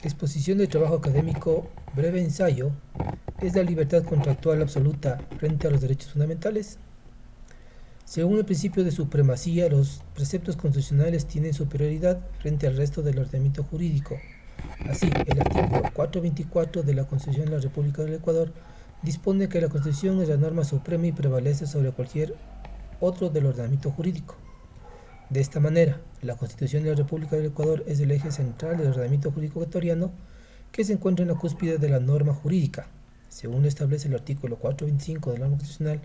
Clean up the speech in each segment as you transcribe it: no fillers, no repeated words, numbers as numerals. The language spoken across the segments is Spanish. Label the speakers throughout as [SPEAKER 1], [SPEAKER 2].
[SPEAKER 1] Exposición de trabajo académico, breve ensayo, ¿es la libertad contractual absoluta frente a los derechos fundamentales? Según el principio de supremacía, los preceptos constitucionales tienen superioridad frente al resto del ordenamiento jurídico. Así, el artículo 424 de la Constitución de la República del Ecuador dispone que la Constitución es la norma suprema y prevalece sobre cualquier otro del ordenamiento jurídico. De esta manera, la Constitución de la República del Ecuador es el eje central del ordenamiento jurídico ecuatoriano que se encuentra en la cúspide de la norma jurídica. Según lo establece el artículo 425 de la norma constitucional,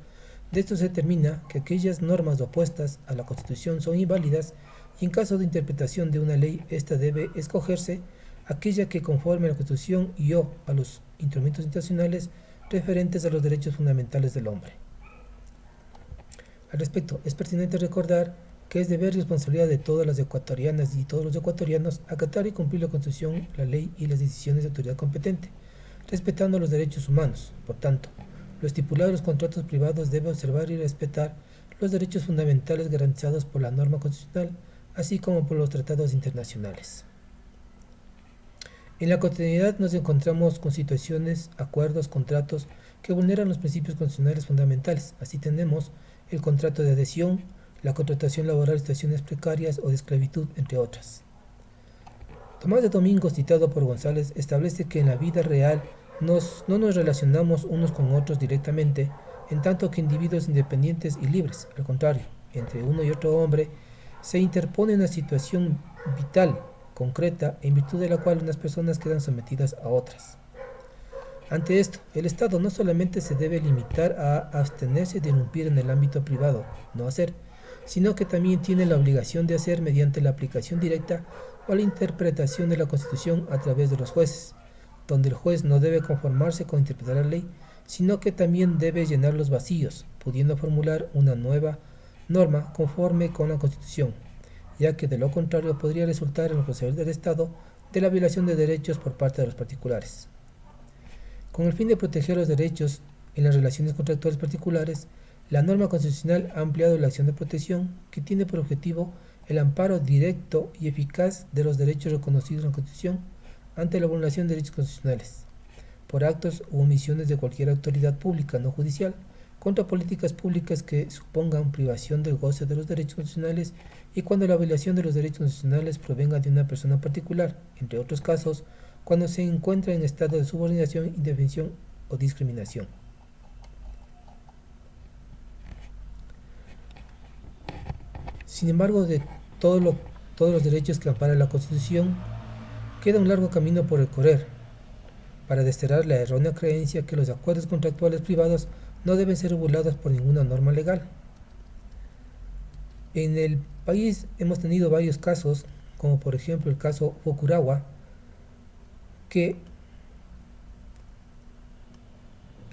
[SPEAKER 1] de esto se determina que aquellas normas opuestas a la Constitución son inválidas y en caso de interpretación de una ley, esta debe escogerse aquella que conforme a la Constitución y o a los instrumentos internacionales referentes a los derechos fundamentales del hombre. Al respecto, es pertinente recordar que es deber y responsabilidad de todas las ecuatorianas y todos los ecuatorianos acatar y cumplir la Constitución, la ley y las decisiones de autoridad competente, respetando los derechos humanos. Por tanto, lo estipulado en los contratos privados debe observar y respetar los derechos fundamentales garantizados por la norma constitucional, así como por los tratados internacionales. En la cotidianidad nos encontramos con situaciones, acuerdos, contratos que vulneran los principios constitucionales fundamentales. Así tenemos el contrato de adhesión, la contratación laboral, situaciones precarias o de esclavitud, entre otras. Tomás de Domingo, citado por González, establece que en la vida real no nos relacionamos unos con otros directamente, en tanto que individuos independientes y libres. Al contrario, entre uno y otro hombre se interpone una situación vital, concreta, en virtud de la cual unas personas quedan sometidas a otras. Ante esto, el Estado no solamente se debe limitar a abstenerse de irrumpir en el ámbito privado, no hacer, sino que también tiene la obligación de hacer mediante la aplicación directa o la interpretación de la Constitución a través de los jueces, donde el juez no debe conformarse con interpretar la ley, sino que también debe llenar los vacíos, pudiendo formular una nueva norma conforme con la Constitución, ya que de lo contrario podría resultar en los procedimientos del Estado de la violación de derechos por parte de los particulares. Con el fin de proteger los derechos en las relaciones contractuales particulares, la norma constitucional ha ampliado la acción de protección que tiene por objetivo el amparo directo y eficaz de los derechos reconocidos en la Constitución ante la vulneración de derechos constitucionales, por actos u omisiones de cualquier autoridad pública no judicial, contra políticas públicas que supongan privación del goce de los derechos constitucionales y cuando la violación de los derechos constitucionales provenga de una persona particular, entre otros casos, cuando se encuentra en estado de subordinación, indefensión o discriminación. Sin embargo, de todos los derechos que ampara la Constitución, queda un largo camino por recorrer para desterrar la errónea creencia que los acuerdos contractuales privados no deben ser regulados por ninguna norma legal. En el país hemos tenido varios casos, como por ejemplo el caso Okurawa, que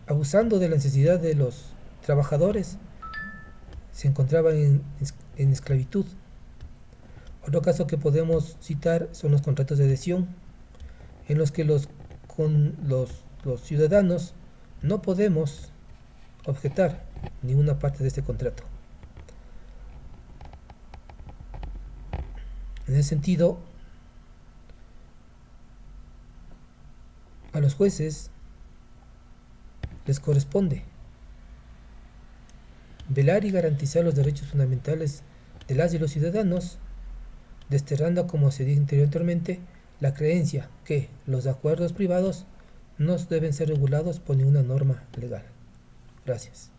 [SPEAKER 1] abusando de la necesidad de los trabajadores se encontraban en esclavitud. Otro caso que podemos citar son los contratos de adhesión, en los que los ciudadanos no podemos objetar ninguna parte de este contrato. En ese sentido, a los jueces les corresponde velar y garantizar los derechos fundamentales de las y los ciudadanos, desterrando, como se dijo anteriormente, la creencia que los acuerdos privados no deben ser regulados por ninguna norma legal. Gracias.